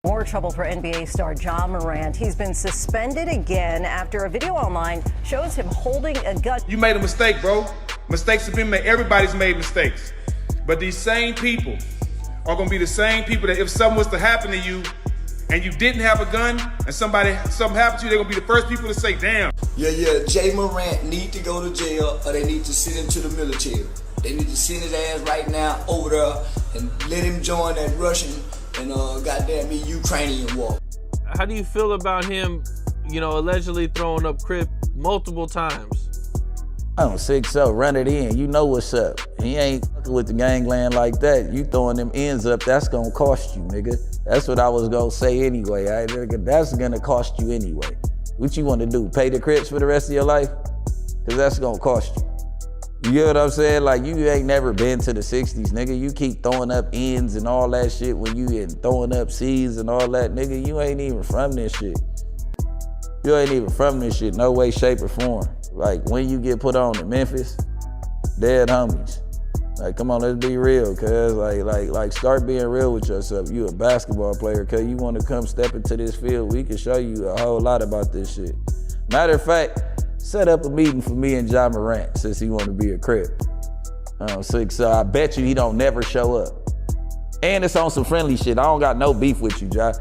More trouble for NBA star Ja Morant. He's been suspended again after a video online shows him holding a gun. You made a mistake, bro. Mistakes have been made. Everybody's made mistakes. But these same people are going to be the same people that if something was to happen to you and you didn't have a gun and something happened to you, they're going to be the first people to say, damn. Ja Morant need to go to jail or they need to send him to the military. They need to send his ass right now over there and let him join that Russian and goddamn me Ukrainian war. How do you feel about him, allegedly throwing up Crip multiple times? I don't 6-0, run it in. You know what's up. He ain't with the gangland like that. You throwing them ends up, that's gonna cost you, nigga. That's what I was gonna say anyway. That's gonna cost you anyway. What you wanna do, pay the Crips for the rest of your life? Cause that's gonna cost you. You get what I'm saying? Like, you ain't never been to the 60s, nigga. You keep throwing up ends and all that shit when you get throwing up C's and all that, nigga. You ain't even from this shit. You ain't even from this shit, no way, shape, or form. Like, when you get put on to Memphis, dead homies. Like, come on, let's be real, cuz. Like, start being real with yourself. You a basketball player, cuz you want to come step into this field, we can show you a whole lot about this shit. Matter of fact, set up a meeting for me and Ja Morant since he want to be a Crip. So I bet you he don't never show up. And it's on some friendly shit. I don't got no beef with you, Ja.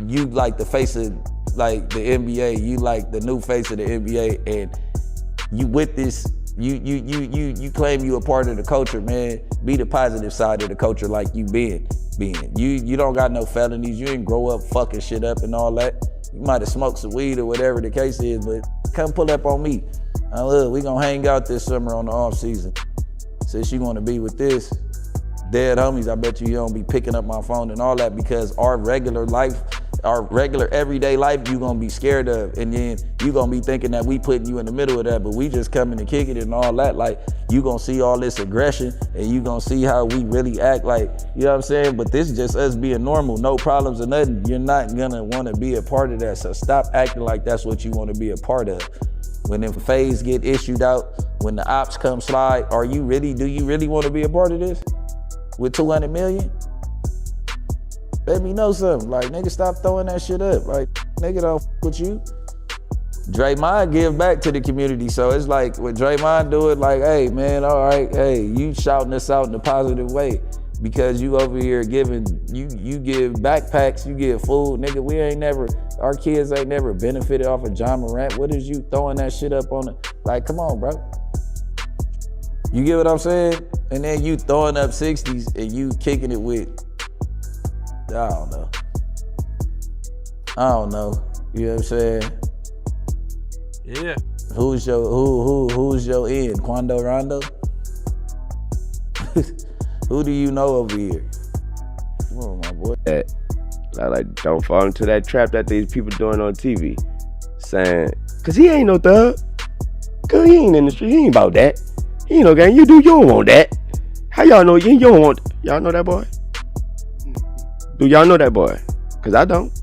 You like the face of like the NBA. You like the new face of the NBA, and you with this. You claim you a part of the culture, man. Be the positive side of the culture like you been. You don't got no felonies. You didn't grow up fucking shit up and all that. You might have smoked some weed or whatever the case is, but come pull up on me. Look, we gonna hang out this summer on the off season. Since you wanna be with this, dead homies, I bet you don't be picking up my phone and all that, because our regular life, our regular everyday life, you gonna be scared of, and then you gonna be thinking that we putting you in the middle of that, but we just coming to kick it and all that. Like, you gonna see all this aggression and you gonna see how we really act, like, you know what I'm saying? But this is just us being normal, no problems or nothing. You're not gonna wanna be a part of that, so stop acting like that's what you wanna be a part of. When them fades get issued out, when the ops come slide, do you really wanna be a part of this? With 200 million? Let me know something. Like, nigga, stop throwing that shit up. Like, nigga don't f with you. Draymond give back to the community, so it's like when Draymond do it, like, hey man, all right, hey, you shouting us out in a positive way because you over here giving, you give backpacks, you give food, nigga. Our kids ain't never benefited off of Ja Morant. What is you throwing that shit up on it? Like, come on, bro. You get what I'm saying? And then you throwing up 60s and you kicking it with, I don't know. You know what I'm saying? Yeah. Who's your end? Quando Rondo? Who do you know over here? Come on, my boy. Like, don't fall into that trap that these people doing on TV. Saying, cause he ain't no thug. Cause he ain't in the street, he ain't about that. He ain't no gang, you don't want that. How y'all know you don't want, y'all know that boy? Do y'all know that boy? Cause I don't.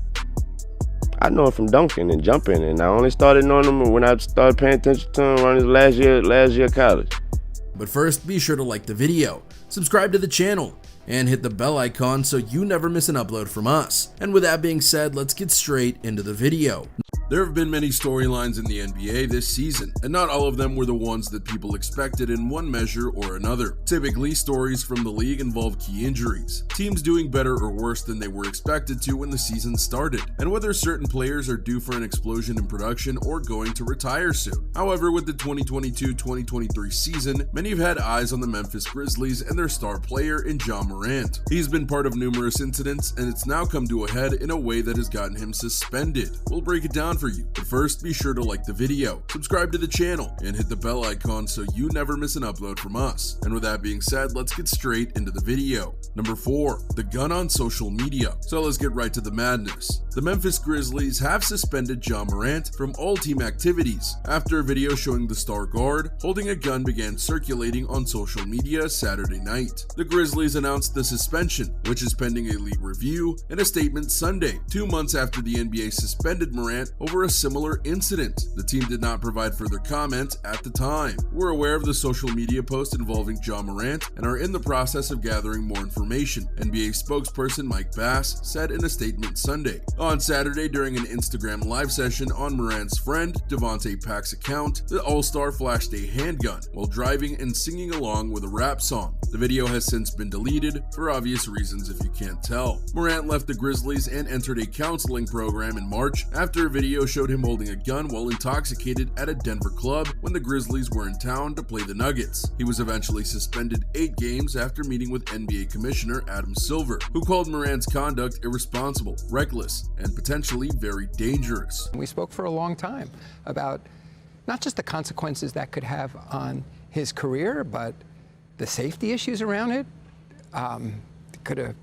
I know him from dunking and jumping, and I only started knowing him when I started paying attention to him around his last year of college. But first, be sure to like the video, subscribe to the channel, and hit the bell icon so you never miss an upload from us. And with that being said, let's get straight into the video. There have been many storylines in the NBA this season, and not all of them were the ones that people expected in one measure or another. Typically, stories from the league involve key injuries, teams doing better or worse than they were expected to when the season started, and whether certain players are due for an explosion in production or going to retire soon. However, with the 2022-2023 season, many have had eyes on the Memphis Grizzlies and their star player in Ja Morant. He's been part of numerous incidents, and it's now come to a head in a way that has gotten him suspended. We'll break it down for you, but first be sure to like the video, subscribe to the channel, and hit the bell icon so you never miss an upload from us. And with that being said, let's get straight into the video. Number 4, the gun on social media. So let's get right to the madness. The Memphis Grizzlies have suspended Ja Morant from all team activities after a video showing the star guard holding a gun began circulating on social media Saturday night. The Grizzlies announced the suspension, which is pending a league review, in a statement Sunday, 2 months after the NBA suspended Morant over a similar incident. The team did not provide further comment at the time. We're aware of the social media post involving Ja Morant and are in the process of gathering more information, NBA spokesperson Mike Bass said in a statement Sunday. On Saturday, during an Instagram live session on Morant's friend Devontae Pack's account, the All-Star flashed a handgun while driving and singing along with a rap song. The video has since been deleted for obvious reasons if you can't tell. Morant left the Grizzlies and entered a counseling program in March after a video showed him holding a gun while intoxicated at a Denver club when the Grizzlies were in town to play the Nuggets. He was eventually suspended 8 games after meeting with NBA Commissioner Adam Silver, who called Morant's conduct irresponsible, reckless, and potentially very dangerous. We spoke for a long time about not just the consequences that could have on his career, but the safety issues around it. Could have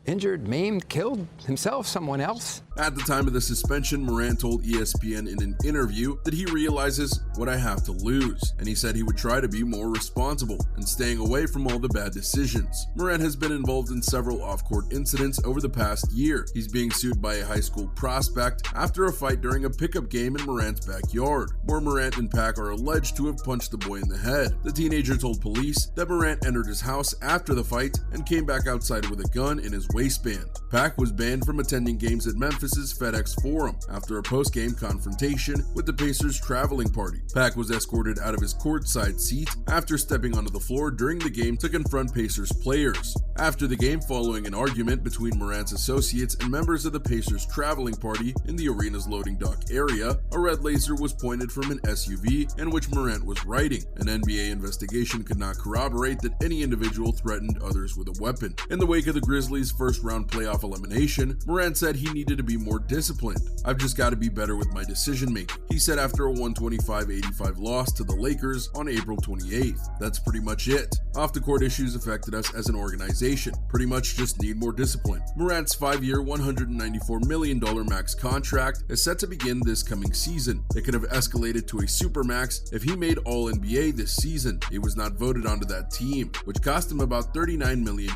injured, maimed, killed himself, someone else. At the time of the suspension, Morant told ESPN in an interview that he realizes what I have to lose, and he said he would try to be more responsible and staying away from all the bad decisions. Morant has been involved in several off-court incidents over the past year. He's being sued by a high school prospect after a fight during a pickup game in Morant's backyard, where Morant and Pack are alleged to have punched the boy in the head. The teenager told police that Morant entered his house after the fight and came back outside with a gun in his waistband. Pack was banned from attending games at Memphis' FedEx Forum after a post-game confrontation with the Pacers' traveling party. Pack was escorted out of his courtside seat after stepping onto the floor during the game to confront Pacers players. After the game, following an argument between Morant's associates and members of the Pacers' traveling party in the arena's loading dock area, a red laser was pointed from an SUV in which Morant was riding. An NBA investigation could not corroborate that any individual threatened others with a weapon. In the wake of the Grizzlies' first-round playoff elimination, Morant said he needed to be more disciplined. I've just got to be better with my decision-making, he said after a 125-85 loss to the Lakers on April 28th. That's pretty much it. Off-the-court issues affected us as an organization. Pretty much just need more discipline. Morant's 5-year, $194 million max contract is set to begin this coming season. It could have escalated to a supermax if he made All-NBA this season. He was not voted onto that team, which cost him about $39 million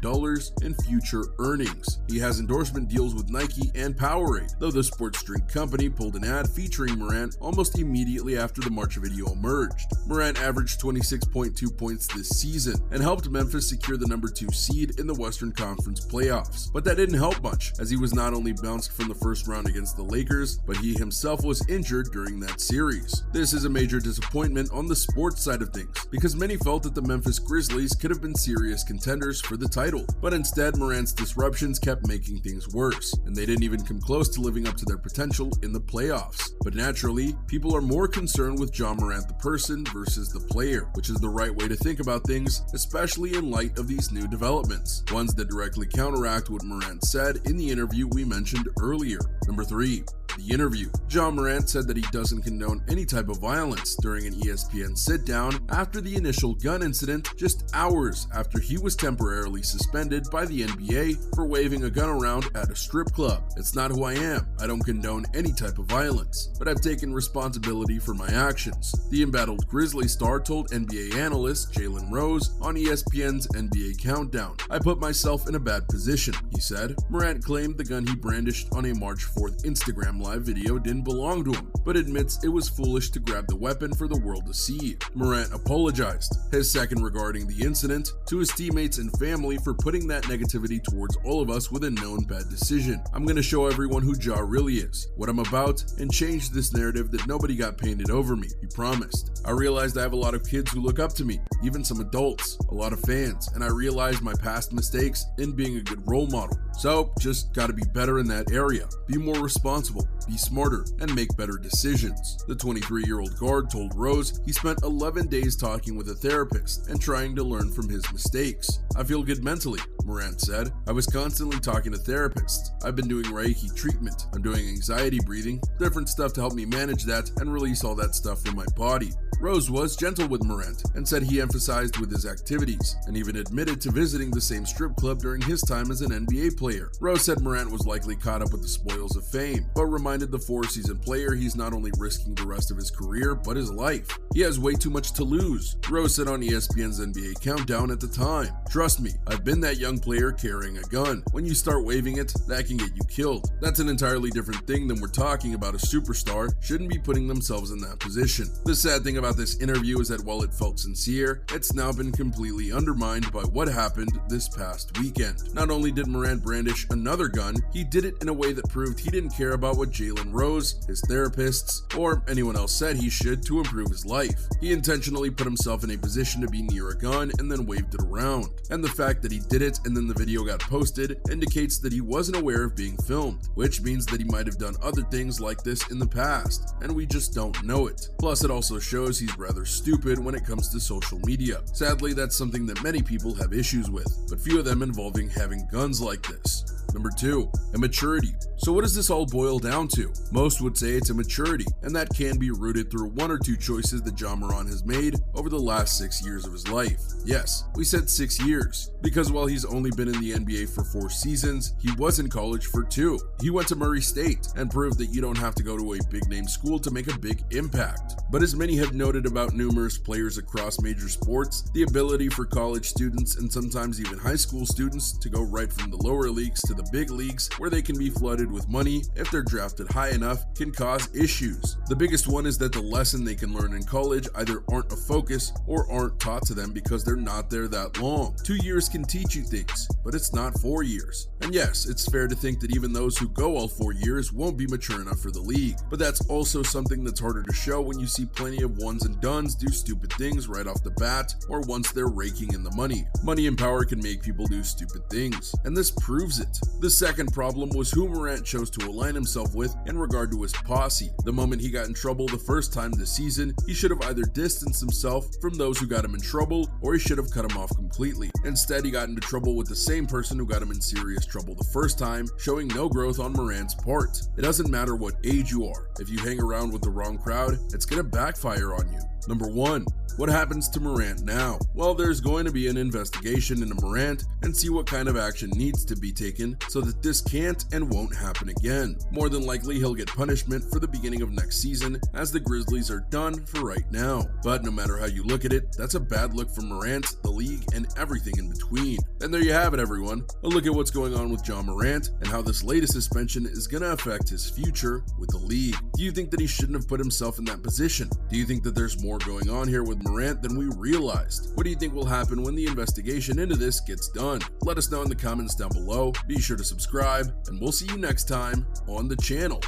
in future earnings. He has endorsement deals with Nike and Powerade, though the sports drink company pulled an ad featuring Morant almost immediately after the March video emerged. Morant averaged 26.2 points this season and helped Memphis secure the number 2 seed in the Western Conference playoffs. But that didn't help much, as he was not only bounced from the first round against the Lakers, but he himself was injured during that series. This is a major disappointment on the sports side of things, because many felt that the Memphis Grizzlies could have been serious contenders for the title, but instead Morant's disruptions kept making things worse, and they didn't even come close to living up to their potential in the playoffs. But naturally, people are more concerned with Ja Morant the person versus the player, which is the right way to think about things, especially in light of these new developments, ones that directly counteract what Morant said in the interview we mentioned earlier. Number 3. The interview. Ja Morant said that he doesn't condone any type of violence during an ESPN sit-down after the initial gun incident, just hours after he was temporarily suspended by the NBA for waving a gun around at a strip club. It's not who I am. I don't condone any type of violence, but I've taken responsibility for my actions, the embattled Grizzly star told NBA analyst Jalen Rose on ESPN's NBA Countdown. I put myself in a bad position, he said. Morant claimed the gun he brandished on a March 4th Instagram live video didn't belong to him, but admits it was foolish to grab the weapon for the world to see. Morant apologized, his second regarding the incident, to his teammates and family for putting that negativity towards all of us with a known bad decision. I'm gonna show everyone who Ja really is, what I'm about, and change this narrative that nobody got painted over me, he promised. I realized I have a lot of kids who look up to me, even some adults, a lot of fans, and I realized my past mistakes in being a good role model. So, just gotta be better in that area, be more responsible, be smarter, and make better decisions. The 23-year-old guard told Rose he spent 11 days talking with a therapist and trying to learn from his mistakes. I feel good mentally. Morant said. "I was constantly talking to therapists. I've been doing Reiki treatment. I'm doing anxiety breathing, different stuff to help me manage that and release all that stuff from my body." Rose was gentle with Morant and said he emphasized with his activities, and even admitted to visiting the same strip club during his time as an NBA player. Rose said Morant was likely caught up with the spoils of fame, but reminded the four-season player he's not only risking the rest of his career, but his life. He has way too much to lose. Rose said on ESPN's NBA Countdown at the time, "Trust me, I've been that young player carrying a gun. When you start waving it, that can get you killed. That's an entirely different thing than we're talking about. A superstar shouldn't be putting themselves in that position." The sad thing about this interview is that while it felt sincere, it's now been completely undermined by what happened this past weekend. Not only did Morant brandish another gun, he did it in a way that proved he didn't care about what Jalen Rose, his therapists, or anyone else said he should to improve his life. He intentionally put himself in a position to be near a gun and then waved it around. And the fact that he did it and then the video got posted indicates that he wasn't aware of being filmed, which means that he might have done other things like this in the past, and we just don't know it. Plus, it also shows he's rather stupid when it comes to social media. Sadly, that's something that many people have issues with, but few of them involving having guns like this. Number 2, immaturity. So what does this all boil down to? Most would say it's immaturity, and that can be rooted through one or two choices that Ja Morant has made over the last 6 years of his life. Yes, we said 6 years, because while he's only been in the NBA for 4 seasons, he was in college for 2. He went to Murray State and proved that you don't have to go to a big-name school to make a big impact. But as many have noted about numerous players across major sports, the ability for college students and sometimes even high school students to go right from the lower leagues to the big leagues, where they can be flooded with money if they're drafted high enough, can cause issues. The biggest one is that the lesson they can learn in college either aren't a focus or aren't taught to them because they're not there that long. 2 years can teach you things, but it's not 4 years. And yes, it's fair to think that even those who go all 4 years won't be mature enough for the league, but that's also something that's harder to show when you see plenty of ones and dones do stupid things right off the bat, or once they're raking in the money. Money and power can make people do stupid things, and this proves it. The second problem was who Morant chose to align himself with in regard to his posse. The moment he got in trouble the first time this season, he should have either distanced himself from those who got him in trouble, or he should have cut him off completely. Instead, he got into trouble with the same person who got him in serious trouble the first time, showing no growth on Morant's part. It doesn't matter what age you are. If you hang around with the wrong crowd, it's gonna backfire on you. Number 1. What happens to Morant now? Well, there's going to be an investigation into Morant and see what kind of action needs to be taken so that this can't and won't happen again. More than likely, he'll get punishment for the beginning of next season, as the Grizzlies are done for right now. But no matter how you look at it, that's a bad look for Morant, the league, and everything in between. And there you have it, everyone. A look at what's going on with Ja Morant and how this latest suspension is going to affect his future with the league. Do you think that he shouldn't have put himself in that position? Do you think that there's more going on here with Morant than we realized? What do you think will happen when the investigation into this gets done? Let us know in the comments down below. Be sure to subscribe, and we'll see you next time on the channel.